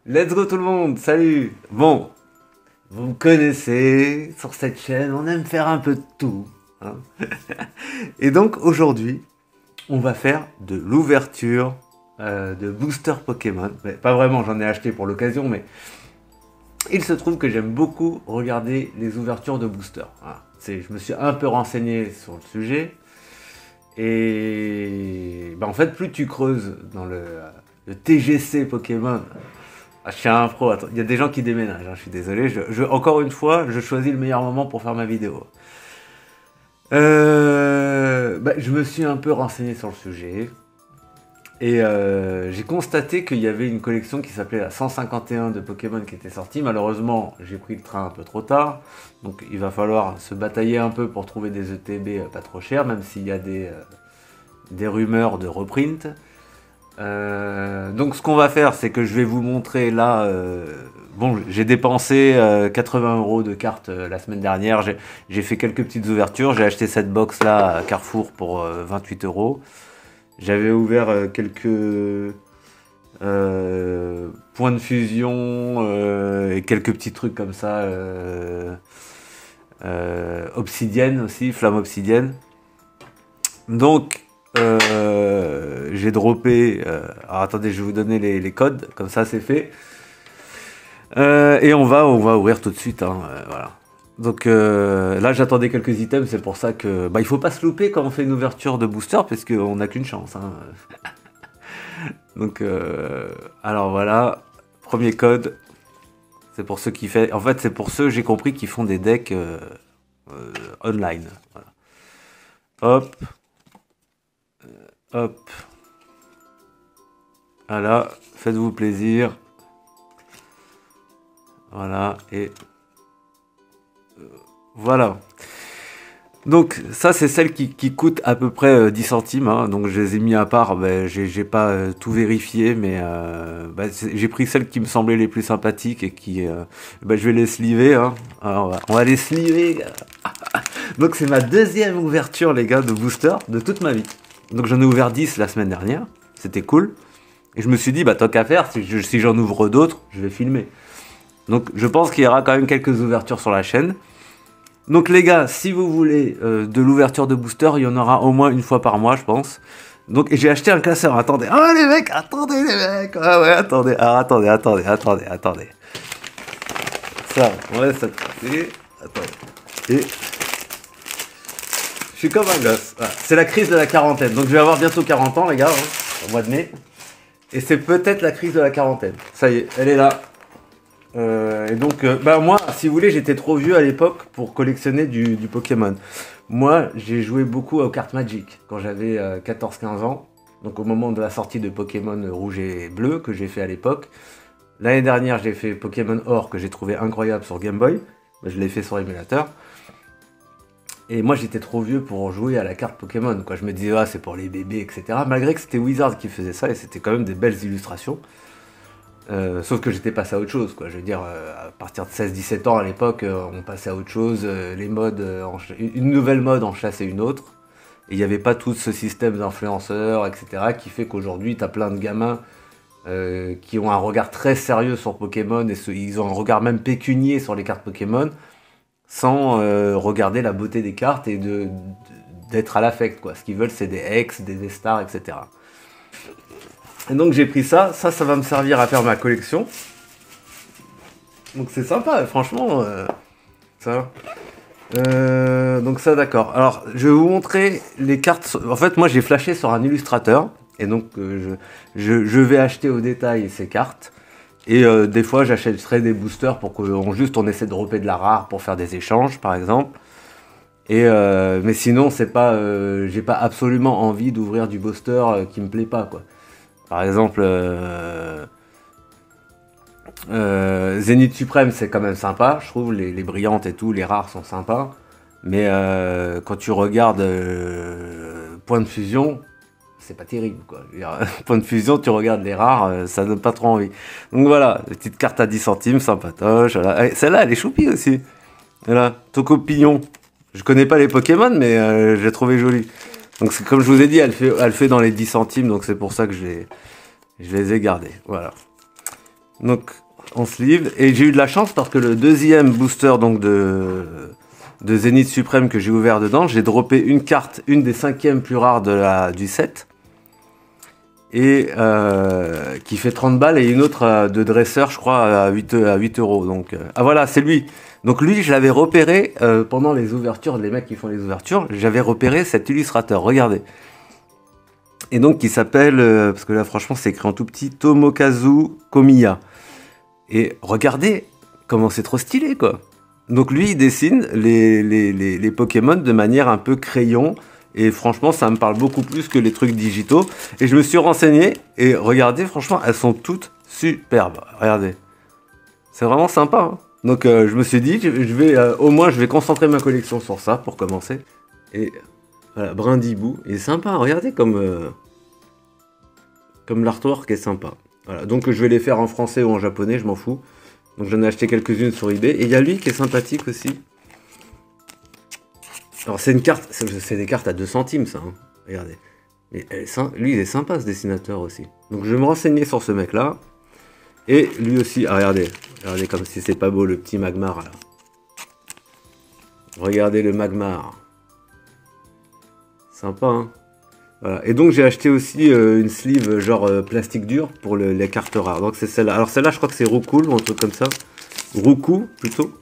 Let's go tout le monde, salut. Bon, vous me connaissez, sur cette chaîne, on aime faire un peu de tout, hein. Et donc aujourd'hui, on va faire de l'ouverture de booster Pokémon. Mais pas vraiment, j'en ai acheté pour l'occasion, mais il se trouve que j'aime beaucoup regarder les ouvertures de booster. Voilà. Je me suis un peu renseigné sur le sujet. Et en fait, plus tu creuses dans le TGC Pokémon. Ah, je suis un pro, attends, il y a des gens qui déménagent, hein, je suis désolé. Encore une fois, je choisis le meilleur moment pour faire ma vidéo. Je me suis un peu renseigné sur le sujet. Et j'ai constaté qu'il y avait une collection qui s'appelait la 151 de Pokémon qui était sortie. Malheureusement, j'ai pris le train un peu trop tard. Donc il va falloir se batailler un peu pour trouver des ETB pas trop chers, même s'il y a des rumeurs de reprint. Donc ce qu'on va faire, c'est que je vais vous montrer là. Bon, j'ai dépensé 80 € de cartes la semaine dernière. J'ai fait quelques petites ouvertures. J'ai acheté cette box là à Carrefour pour 28 €. J'avais ouvert quelques points de fusion et quelques petits trucs comme ça. Obsidienne aussi, flamme obsidienne. Donc j'ai droppé. Alors attendez, je vais vous donner les codes, comme ça c'est fait. Et on va ouvrir tout de suite, hein, voilà. Donc là j'attendais quelques items, c'est pour ça que il faut pas se louper quand on fait une ouverture de booster parce qu'on n'a qu'une chance, hein. Donc alors voilà, premier code, c'est pour ceux qui fait, en fait c'est pour ceux, j'ai compris, qui font des decks online. Voilà. Hop, hop, voilà, faites-vous plaisir. Voilà, et voilà. Donc ça c'est celle qui coûte à peu près 10 centimes, hein. Donc je les ai mis à part, j'ai pas tout vérifié, mais j'ai pris celles qui me semblaient les plus sympathiques et qui je vais les sliver, hein. Alors, on va les sliver. Donc c'est ma deuxième ouverture les gars de booster de toute ma vie. Donc j'en ai ouvert 10 la semaine dernière, c'était cool. Et je me suis dit tant qu'à faire, si j'en ouvre d'autres, je vais filmer. Donc je pense qu'il y aura quand même quelques ouvertures sur la chaîne. Donc les gars, si vous voulez de l'ouverture de booster, il y en aura au moins une fois par mois, je pense. Donc j'ai acheté un classeur, attendez. Ah les mecs, attendez les mecs. Ah ouais, attendez. Alors attendez. Ça, on laisse ça de côté. Attendez. Et je suis comme un gosse. Voilà. C'est la crise de la quarantaine. Donc je vais avoir bientôt 40 ans les gars, hein, au mois de mai. Et c'est peut-être la crise de la quarantaine. Ça y est, elle est là. Et donc, moi, si vous voulez, j'étais trop vieux à l'époque pour collectionner du Pokémon. Moi, j'ai joué beaucoup aux cartes Magic quand j'avais 14-15 ans. Donc au moment de la sortie de Pokémon Rouge et Bleu que j'ai fait à l'époque. L'année dernière, j'ai fait Pokémon Or que j'ai trouvé incroyable sur Game Boy. Je l'ai fait sur émulateur. Et moi, j'étais trop vieux pour jouer à la carte Pokémon, quoi. Je me disais, c'est pour les bébés, etc. Malgré que c'était Wizard qui faisait ça et c'était quand même des belles illustrations. Sauf que j'étais passé à autre chose, quoi. Je veux dire, à partir de 16-17 ans à l'époque, on passait à autre chose. Les modes, une nouvelle mode en chassait une autre. Et il n'y avait pas tout ce système d'influenceurs, etc. qui fait qu'aujourd'hui, tu as plein de gamins qui ont un regard très sérieux sur Pokémon et ils ont un regard même pécunier sur les cartes Pokémon sans regarder la beauté des cartes et d'être à l'affect, quoi. Ce qu'ils veulent, c'est des X, des V-Stars, etc. Et donc j'ai pris ça va me servir à faire ma collection. Donc c'est sympa, franchement, ça. Donc ça d'accord. Alors je vais vous montrer les cartes. En fait moi j'ai flashé sur un illustrateur. Et donc je vais acheter au détail ces cartes. Et des fois j'achèterai des boosters pour qu'on essaie de dropper de la rare pour faire des échanges par exemple. Et mais sinon c'est pas, j'ai pas absolument envie d'ouvrir du booster qui me plaît pas, quoi. Par exemple, Zénith Suprême, c'est quand même sympa, je trouve, les brillantes et tout, les rares sont sympas. Mais quand tu regardes Point de Fusion, c'est pas terrible, quoi. Je veux dire, Point de Fusion, tu regardes les rares, ça donne pas trop envie. Donc voilà, petite carte à 10 centimes, sympatoche. Voilà. Celle-là, elle est choupie aussi. Voilà, Tocopillon. Je connais pas les Pokémon, mais je l'ai trouvé jolie. Donc comme je vous ai dit, elle fait dans les 10 centimes, donc c'est pour ça que je les ai gardés. Voilà. Donc en sleeve. Et j'ai eu de la chance parce que le deuxième booster donc de Zénith Suprême que j'ai ouvert dedans, j'ai droppé une carte, une des 5e plus rares du set. Et qui fait 30 balles et une autre de dresseur je crois à 8 euros. Donc ah voilà, c'est lui. Donc lui je l'avais repéré pendant les ouvertures, les mecs qui font les ouvertures, j'avais repéré cet illustrateur, regardez. Et donc qui s'appelle, parce que là franchement c'est écrit en tout petit, Tomokazu Komiya. Et regardez comment c'est trop stylé quoi. Donc lui il dessine les Pokémon de manière un peu crayon. Et franchement, ça me parle beaucoup plus que les trucs digitaux. Et je me suis renseigné. Et regardez, franchement, elles sont toutes superbes. Regardez. C'est vraiment sympa. Hein. Donc, je me suis dit, au moins, je vais concentrer ma collection sur ça pour commencer. Et voilà, Brindibou. Il est sympa. Regardez comme l'artwork est sympa. Voilà. Donc, je vais les faire en français ou en japonais. Je m'en fous. Donc, j'en ai acheté quelques-unes sur eBay. Et il y a lui qui est sympathique aussi. Alors c'est une carte, c'est des cartes à 2 centimes ça, hein. Regardez. Mais lui il est sympa ce dessinateur aussi. Donc je vais me renseigner sur ce mec là. Et lui aussi, ah, regardez comme si c'est pas beau le petit Magmar là. Regardez le Magmar. Sympa hein. Voilà. Et donc j'ai acheté aussi une sleeve genre plastique dur pour les cartes rares. Donc c'est celle-là. Alors celle-là je crois que c'est Roucool ou un truc comme ça. Roucou plutôt.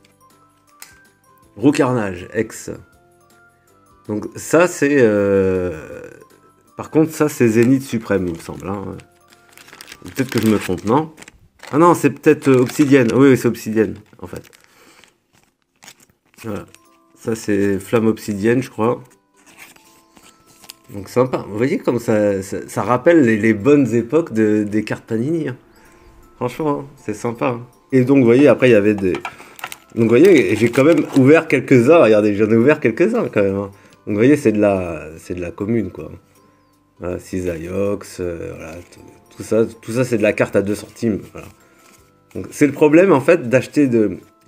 Roucarnage, ex. Donc ça c'est... Par contre ça c'est Zénith Suprême il me semble. Hein. Peut-être que je me trompe, non? Ah non c'est peut-être Obsidienne. Oui c'est Obsidienne en fait. Voilà. Ça c'est Flamme Obsidienne je crois. Donc sympa. Vous voyez comme ça rappelle les bonnes époques des cartes Panini. Hein. Franchement hein, c'est sympa. Hein. Et donc vous voyez après il y avait des... Donc vous voyez j'ai quand même ouvert quelques-uns. Regardez j'en ai ouvert quelques-uns quand même. Hein. Donc vous voyez c'est de la commune quoi. Voilà, Cisaiox, voilà, tout ça c'est de la carte à 2 centimes. Voilà. Donc c'est le problème en fait d'acheter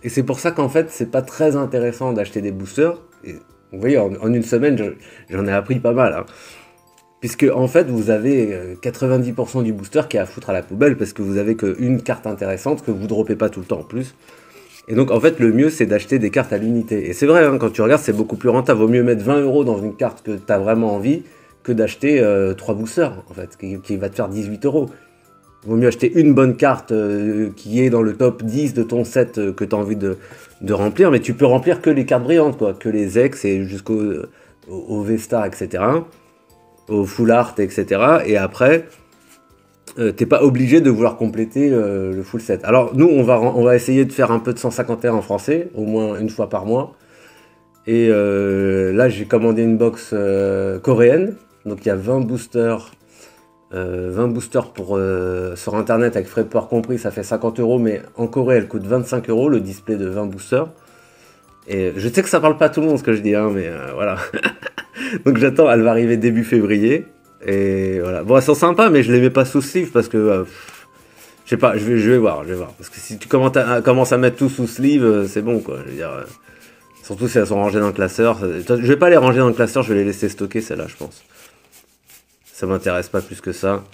et c'est pour ça qu'en fait c'est pas très intéressant d'acheter des boosters. Et, vous voyez en une semaine j'en ai appris pas mal. Hein. Puisque en fait vous avez 90% du booster qui est à foutre à la poubelle parce que vous avez qu'une carte intéressante que vous droppez pas tout le temps en plus. Et donc en fait le mieux c'est d'acheter des cartes à l'unité. Et c'est vrai, hein, quand tu regardes c'est beaucoup plus rentable. Vaut mieux mettre 20 € dans une carte que tu as vraiment envie que d'acheter 3 boosters en fait, qui va te faire 18 €. Vaut mieux acheter une bonne carte qui est dans le top 10 de ton set que tu as envie de remplir. Mais tu peux remplir que les cartes brillantes, quoi, que les Ex et jusqu'au au V-Star, etc. Au Full Art, etc. Et après... t'es pas obligé de vouloir compléter le full set. Alors nous on va essayer de faire un peu de 151 en français, au moins une fois par mois. Et là j'ai commandé une box coréenne, donc il y a 20 boosters sur internet avec frais de port compris, ça fait 50 €, mais en Corée elle coûte 25 € le display de 20 boosters. Et je sais que ça parle pas à tout le monde ce que je dis, hein, mais voilà. Donc j'attends, elle va arriver début février. Et voilà. Bon, elles sont sympas, mais je les mets pas sous sleeve parce que je sais pas, je vais voir. Parce que si tu commences à mettre tout sous sleeve, c'est bon quoi. Je veux dire, surtout si elles sont rangées dans le classeur. Je vais pas les ranger dans le classeur, je vais les laisser stocker celles-là, je pense. Ça m'intéresse pas plus que ça.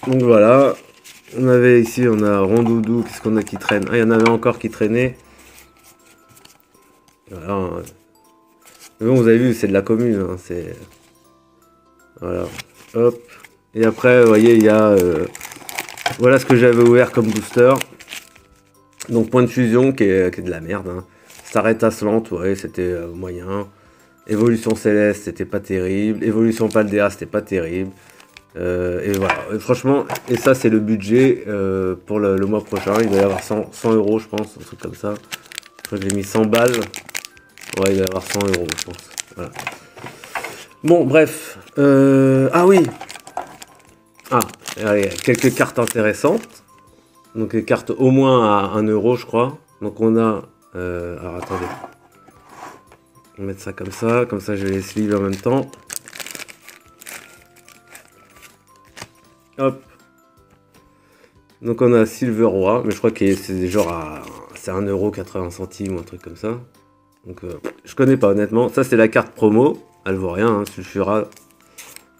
Donc voilà. On avait ici, on a Rondoudou, qu'est-ce qu'on a qui traîne? Ah, il y en avait encore qui traînaient. Voilà. Mais bon, vous avez vu, c'est de la commune. Hein, c'est... Voilà. Hop. Et après, vous voyez, il y a... voilà ce que j'avais ouvert comme booster. Donc, point de fusion qui est de la merde. Hein. Star Étincelante, ouais, c'était moyen. Évolution Céleste, c'était pas terrible. Évolution Paldea, c'était pas terrible. Et voilà. Et franchement, et ça, c'est le budget pour le mois prochain. Il va y avoir 100 €, je pense, un truc comme ça. Je crois que j'ai mis 100 balles. Ouais, il va y avoir 100 €, je pense. Voilà. Bon, bref. Ah oui. Ah, allez, quelques cartes intéressantes. Donc, les cartes au moins à 1 €, je crois. Donc, on a... alors, attendez. On va mettre ça. Comme ça, je vais les sleeves en même temps. Hop. Donc, on a Silver Roi. Mais je crois que c'est genre à... C'est 1,80 € ou un truc comme ça. Donc, je connais pas honnêtement. Ça, c'est la carte promo. Elle vaut rien. Hein. Sulfura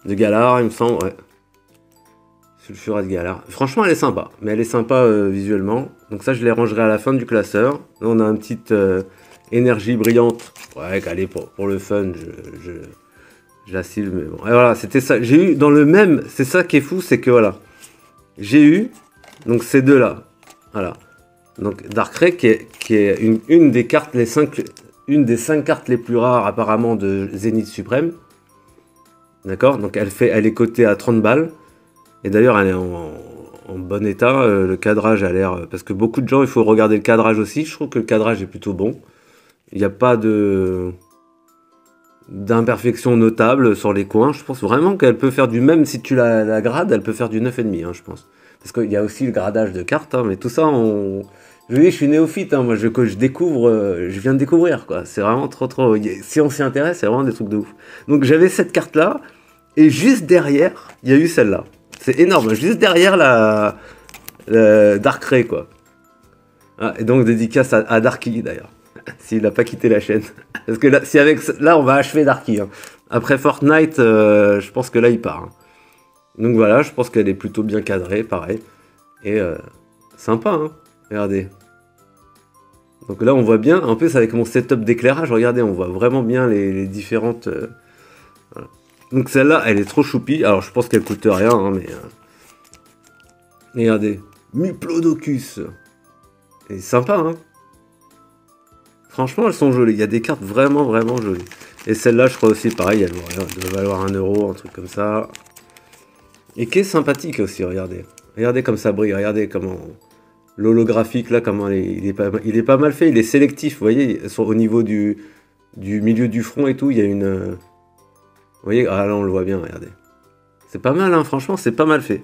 de Galar, il me semble. Ouais. Sulfurate galère. Franchement, elle est sympa. Mais elle est sympa visuellement. Donc ça, je les rangerai à la fin du classeur. Là, on a une petite énergie brillante. Ouais, allez, pour le fun, je la cible. Mais bon. Et voilà, c'était ça. J'ai eu dans le même... C'est ça qui est fou, c'est que voilà. J'ai eu donc ces deux-là. Voilà. Donc Darkrai qui est une des cartes, une des 5 cartes les plus rares apparemment de Zénith Suprême. D'accord. Donc elle est cotée à 30 balles. Et d'ailleurs, elle est en bon état. Le cadrage a l'air... Parce que beaucoup de gens, il faut regarder le cadrage aussi. Je trouve que le cadrage est plutôt bon. Il n'y a pas d'imperfection notable sur les coins. Je pense vraiment qu'elle peut faire du même... Si tu la grades, elle peut faire du 9,5, hein, je pense. Parce qu'il y a aussi le gradage de cartes. Hein, mais tout ça, je vous dis, je suis néophyte. Hein, moi, je découvre... je viens de découvrir, quoi. C'est vraiment trop... Si on s'y intéresse, c'est vraiment des trucs de ouf. Donc, j'avais cette carte-là. Et juste derrière, il y a eu celle-là. C'est énorme, juste derrière la Darkrai, quoi. Ah, et donc dédicace à Darky d'ailleurs, s'il n'a pas quitté la chaîne. Parce que là, on va achever Darky. Hein. Après Fortnite, je pense que là, il part. Hein. Donc voilà, je pense qu'elle est plutôt bien cadrée, pareil. Et sympa, hein. Regardez. Donc là, on voit bien, en plus avec mon setup d'éclairage, regardez, on voit vraiment bien les différentes... voilà. Donc celle-là, elle est trop choupie. Alors je pense qu'elle coûte rien, hein, mais... Regardez. Miplodocus. Elle est sympa, hein. Franchement, elles sont jolies. Il y a des cartes vraiment, vraiment jolies. Et celle-là, je crois aussi, pareil, elle doit valoir 1 euro, un truc comme ça. Et qui est sympathique aussi, regardez. Regardez comme ça brille, regardez comment... L'holographique, là, comment il est pas mal fait. Il est sélectif, vous voyez, au niveau du milieu du front et tout, il y a une... Vous voyez, ah là on le voit bien, regardez. C'est pas mal, hein, franchement, c'est pas mal fait.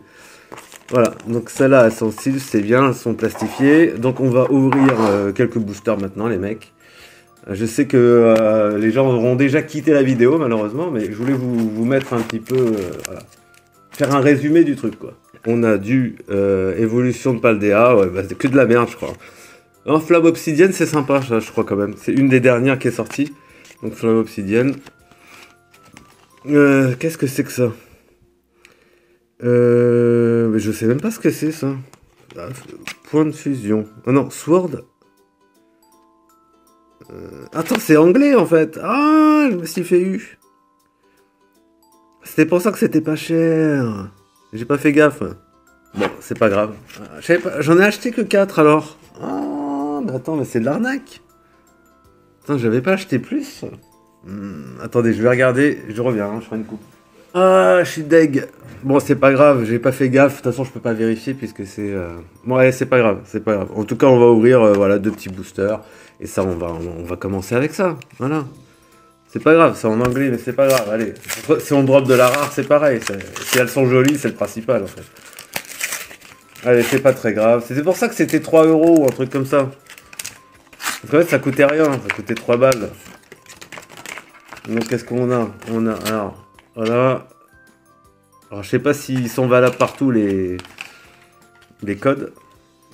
Voilà, donc celles-là, elles sont stylées, c'est bien, elles sont plastifiées. Donc on va ouvrir quelques boosters maintenant, les mecs. Je sais que les gens auront déjà quitté la vidéo, malheureusement, mais je voulais vous mettre un petit peu... voilà. Faire un résumé du truc, quoi. On a du évolution de Paldea, ouais, bah, c'est que de la merde, je crois. Un Flamme Obsidienne, c'est sympa, ça, je crois, quand même. C'est une des dernières qui est sortie. Donc Flamme Obsidienne. Qu'est-ce que c'est que ça? Mais je sais même pas ce que c'est ça. Point de fusion. Oh non, Sword. Attends, c'est anglais en fait. Ah, je me suis fait eu. C'était pour ça que c'était pas cher. J'ai pas fait gaffe. Bon, c'est pas grave. J'en ai acheté que 4 alors. Ah, mais attends, mais c'est de l'arnaque. Attends, j'avais pas acheté plus. Attendez, je vais regarder. Je reviens, hein, je ferai une coupe. Ah, je suis deg. Bon, c'est pas grave, j'ai pas fait gaffe. De toute façon, je peux pas vérifier puisque c'est... Bon, allez, c'est pas grave, c'est pas grave. En tout cas, on va ouvrir voilà, 2 petits boosters. Et ça, on va commencer avec ça. Voilà. C'est pas grave, c'est en anglais, mais c'est pas grave. Allez, si on drop de la rare, c'est pareil. Si elles sont jolies, c'est le principal, en fait. Allez, c'est pas très grave. C'était pour ça que c'était 3 euros ou un truc comme ça. Parce qu'en fait, ça coûtait rien. Ça coûtait 3 balles. Donc, qu'est-ce qu'on a? On a... Alors, voilà. Alors, je sais pas s'ils sont valables partout, les codes.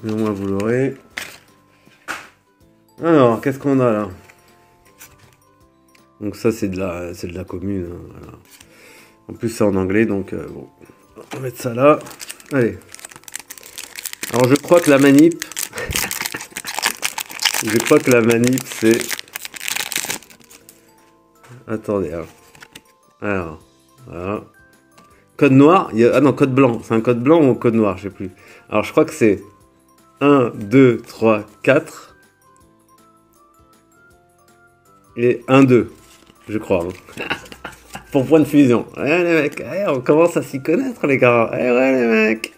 Mais au moins, vous l'aurez. Alors, qu'est-ce qu'on a là? Donc ça, c'est de la commune. Hein, voilà. En plus, c'est en anglais, donc bon. On va mettre ça là. Allez. Alors, je crois que la manip... je crois que la manip, c'est... Attendez, hein. Alors, voilà. Code noir, ah non, code blanc. C'est un code blanc ou un code noir, je sais plus. Alors, je crois que c'est 1, 2, 3, 4. Et 1, 2, je crois. Hein. Pour point de fusion. Ouais, les mecs, ouais, on commence à s'y connaître, les gars. Ouais, les mecs.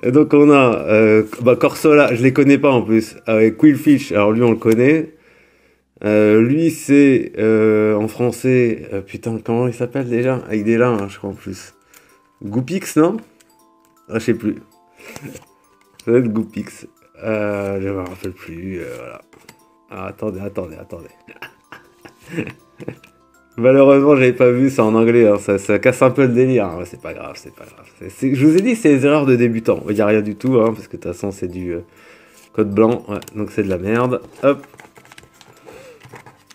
Et donc, on a Corsola, je les connais pas en plus. Avec Quillfish, alors lui, on le connaît. Lui, c'est en français. Putain, comment il s'appelle déjà? Il est là, hein, je crois en plus. Goopix, non? Ah, je sais plus. Ça doit être Goopix. Je me rappelle plus. Voilà. Ah, attendez. Malheureusement, j'avais pas vu ça en anglais. Hein. Ça casse un peu le délire. Hein. Ouais, c'est pas grave. Je vous ai dit, c'est des erreurs de débutants. Il n'y a rien du tout, hein, parce que de toute façon, c'est du code blanc. Ouais, donc c'est de la merde. Hop.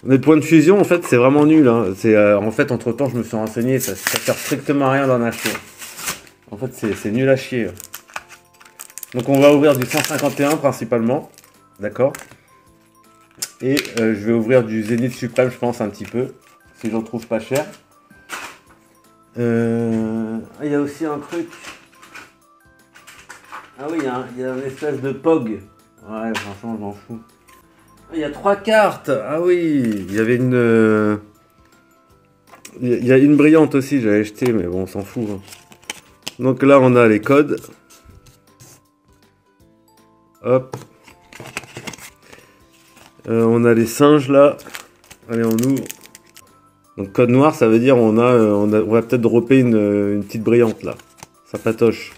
Mais point de fusion, en fait, c'est vraiment nul. Hein. En fait, entre-temps, je me suis renseigné. Ça sert strictement à rien d'en acheter. En fait, c'est nul à chier. Donc on va ouvrir du 151 principalement. D'accord. Et je vais ouvrir du Zénith Suprême, je pense, un petit peu. Si j'en trouve pas cher. Il y a aussi un truc. Ah oui, il y a une espèce de POG. Ouais, franchement, je m'en fous. Il y a 3 cartes. Ah oui, il y avait une... Il y a une brillante aussi, j'avais acheté, mais bon, on s'en fout. Hein. Donc là, on a les codes. Hop. On a les singes là. Allez, on ouvre. Donc code noir, ça veut dire on va peut-être dropper une petite brillante là. Ça patoche.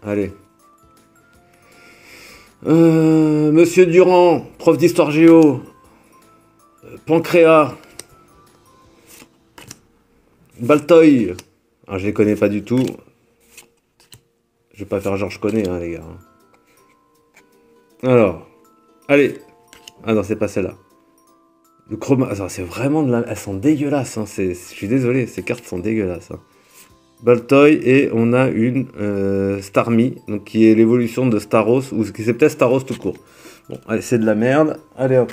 Allez. Monsieur Durand, prof d'histoire géo. Pancréas. Baltoy. Alors, je les connais pas du tout. Je vais pas faire genre je connais, hein, les gars. Alors. Allez. Ah non, c'est pas celle-là. Le chroma. Ah, c'est vraiment de la. Elles sont dégueulasses. Hein. Je suis désolé, ces cartes sont dégueulasses. Hein. Baltoy et on a une Starmie, donc qui est l'évolution de Staros, ou c'est peut-être Staros tout court. Bon, allez, c'est de la merde. Allez hop.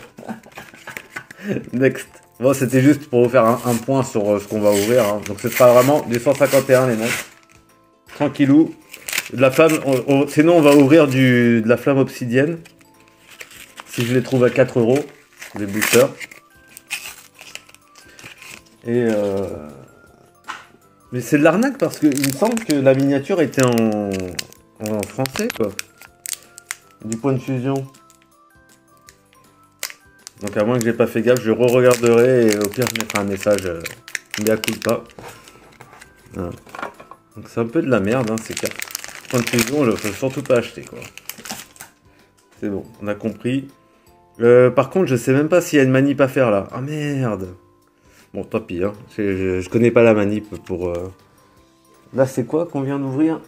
Next. Bon, c'était juste pour vous faire un point sur ce qu'on va ouvrir. Hein. Donc ce sera vraiment du 151 les mecs. Tranquillou. De la flamme. Sinon on va ouvrir de la flamme obsidienne. Si je les trouve à 4 €, les boosters. Et mais c'est de l'arnaque parce qu'il me semble que la miniature était en français, quoi. Du point de fusion. Donc à moins que j'ai pas fait gaffe, je re-regarderai et au pire je mettrai un message mea culpa. Voilà. Donc c'est un peu de la merde, hein, ces cartes. Point de fusion, je ne faut surtout pas acheter, quoi. C'est bon, on a compris. Par contre, je sais même pas s'il y a une manip à faire là. Ah merde. Bon, tant pis, hein. Je connais pas la manip pour... Là, c'est quoi qu'on vient d'ouvrir?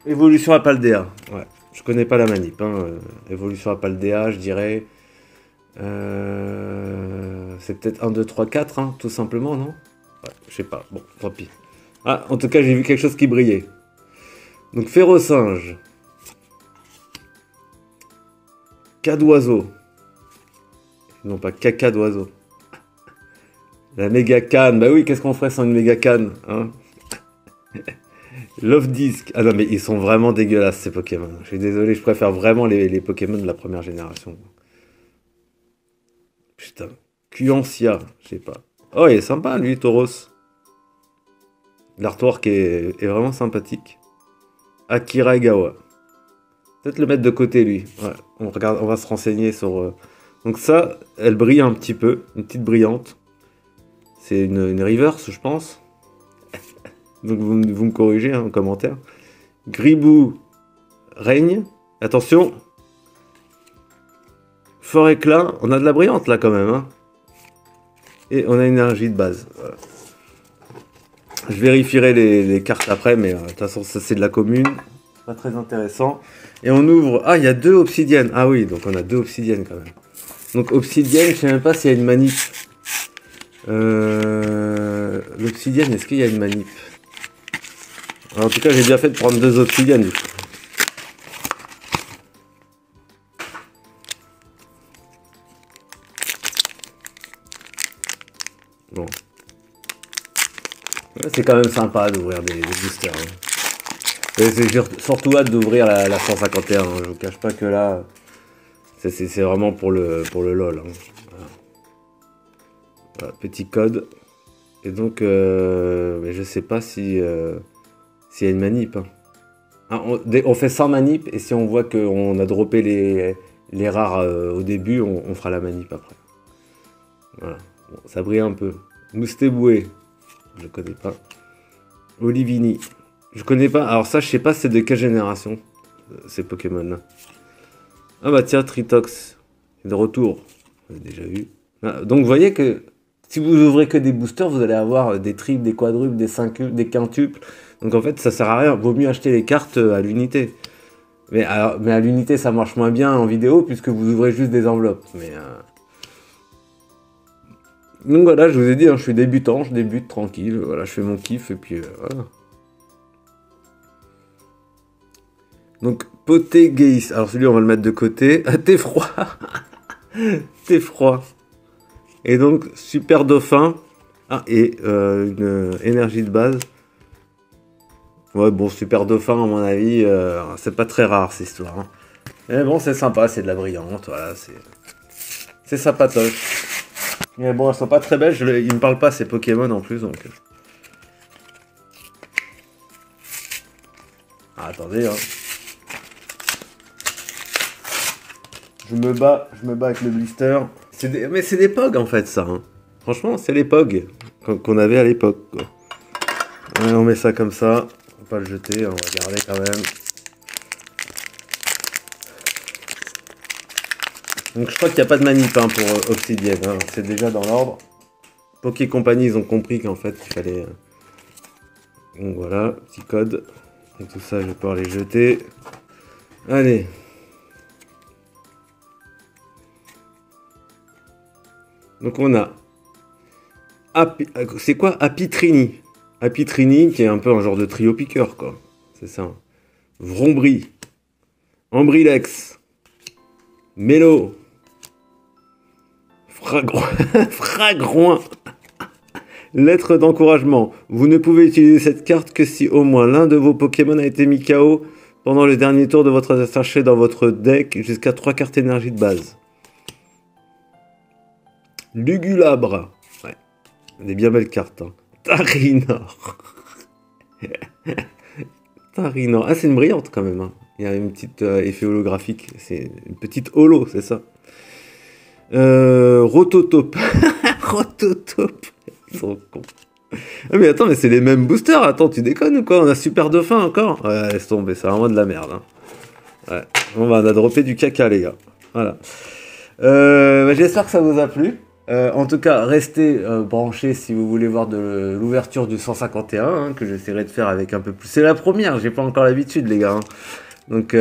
Évolution à Paldea. Ouais, je connais pas la manip. Hein. Évolution à Paldea, je dirais... c'est peut-être 1, 2, 3, 4, hein, tout simplement, non? Ouais, je sais pas. Bon, tant pis. Ah, en tout cas, j'ai vu quelque chose qui brillait. Donc, Férocinge. Cas d'oiseau. Non, pas caca d'oiseau. La méga canne. Bah oui, qu'est-ce qu'on ferait sans une méga canne, hein? Love Disc. Ah non, mais ils sont vraiment dégueulasses, ces Pokémon. Je suis désolé, je préfère vraiment les Pokémon de la première génération. Putain. Cuancia, je sais pas. Oh, il est sympa, lui, Tauros. L'artwork est vraiment sympathique. Akira Egawa. Peut-être le mettre de côté, lui. Ouais, on va se renseigner sur... Donc ça, elle brille un petit peu. Une petite brillante. C'est une reverse, je pense. Donc vous me corrigez hein, en commentaire. Gribou règne. Attention. Fort éclat. On a de la brillante là quand même. Hein. Et on a une énergie de base. Voilà. Je vérifierai les cartes après, mais de toute façon ça c'est de la commune. Pas très intéressant. Et on ouvre... Ah, il y a 2 obsidiennes. Ah oui, donc on a 2 obsidiennes quand même. Donc obsidienne, je sais même pas s'il y a une manip. L'obsidienne, est-ce qu'il y a une manip? Alors, en tout cas, j'ai bien fait de prendre 2 obsidiennes du coup. Bon. Ouais, c'est quand même sympa d'ouvrir des boosters. Hein. C'est surtout hâte d'ouvrir la 151. Hein. Je vous cache pas que là, c'est vraiment pour le LOL. Hein. Voilà. Voilà, petit code. Et donc, mais je sais pas si s'il y a une manip. Hein. Ah, on fait sans manip et si on voit qu'on a droppé les rares au début, on fera la manip après. Voilà. Bon, ça brille un peu. Moustéboué. Je connais pas. Olivini. Je connais pas. Alors ça, je sais pas c'est de quelle génération, ces Pokémon-là. Ah bah tiens, Tritox. C'est de retour. On l'a déjà vu. Ah, donc vous voyez que si vous ouvrez que des boosters, vous allez avoir des triples, des quadruples, des des quintuples. Donc en fait, ça sert à rien. Vaut mieux acheter les cartes à l'unité. Mais à l'unité, ça marche moins bien en vidéo puisque vous ouvrez juste des enveloppes. Mais donc voilà, je vous ai dit, hein, je suis débutant, je débute tranquille. Voilà, je fais mon kiff et puis voilà. Donc, Potégeis. Alors, celui, on va le mettre de côté. Ah, t'es froid. T'es froid. Et donc, Super Dauphin. Ah, et une énergie de base. Ouais, bon, Super Dauphin, à mon avis, c'est pas très rare, cette histoire. Hein. Mais bon, c'est sympa, c'est de la brillante, voilà, c'est sympatoche. Mais bon, elles sont pas très belles, ils me parlent pas, ces Pokémon, en plus, donc... Ah, attendez, hein. Je me bats avec le blister. Mais c'est des POG, en fait, ça. Hein. Franchement, c'est les POG qu'on avait à l'époque, quoi. Allez, on met ça comme ça. On va pas le jeter, on va garder quand même. Donc je crois qu'il n'y a pas de manip hein, pour Obsidian, hein. C'est déjà dans l'ordre. Poké Company, ils ont compris qu'en fait il fallait... Donc voilà, petit code. Et tout ça, je vais pouvoir les jeter. Allez. Donc on a... C'est quoi Apitrini. Apitrini, qui est un peu un genre de trio piqueur, quoi. C'est ça. Vrombri. Ambrilex. Mélo. Fragrouin. Lettre d'encouragement. Vous ne pouvez utiliser cette carte que si au moins l'un de vos Pokémon a été mis KO pendant le dernier tour de votre attaché dans votre deck jusqu'à 3 cartes énergie de base. Lugulabre. Ouais. Des bien belles cartes. Hein. Tarinor. Tarinor. Ah, c'est une brillante quand même. Hein. Il y a une petite effet holographique. C'est une petite holo, c'est ça. Rototope. Rototope. Ils sont cons. Ah mais attends, mais c'est les mêmes boosters. Attends, tu déconnes ou quoi? On a Super Dauphin encore? Ouais, laisse tomber, c'est vraiment de la merde. Hein. Ouais. On a droppé du caca, les gars. Voilà. J'espère que ça vous a plu. En tout cas, restez branchés si vous voulez voir de l'ouverture du 151, hein, que j'essaierai de faire avec un peu plus. C'est la première, j'ai pas encore l'habitude, les gars. Hein. Donc,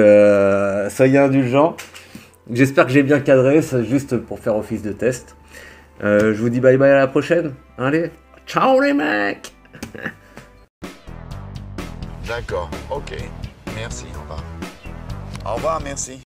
soyez indulgents. J'espère que j'ai bien cadré, c'est juste pour faire office de test. Je vous dis bye bye à la prochaine. Allez, ciao les mecs. D'accord, ok. Merci, au revoir. Au revoir, merci.